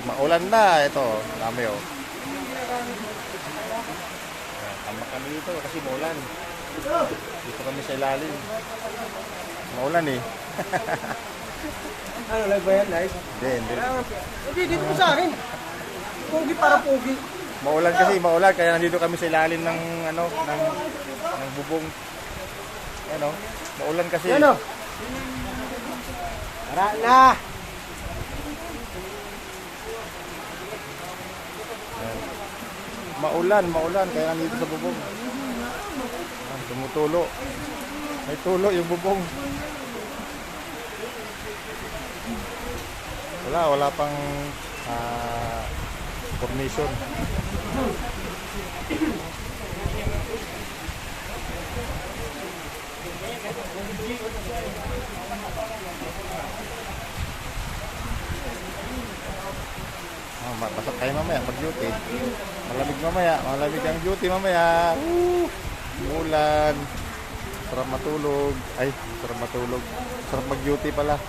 maulan na. Ito, dami oh. Tama kami dito kasi maulan. Dito kami sa ilalim. Maulan eh. Ano, live ba yan? Live? Hindi. Hindi, dito po sa akin. Pogi para pogi. Maulan kasi, maulan. Kaya nandito kami sa ilalim ng, ano, ng bubong. Ano, maulan kasi. Ano? Tara na! Maulan. Kaya nandito sa bubong. Tumutulo. May tulo yung bubong. Wala pang formation. Basag kayo mamaya mag-duty. Malamig ang duty mamaya. Ulan. Sarap matulog. Sarap mag-duty pala.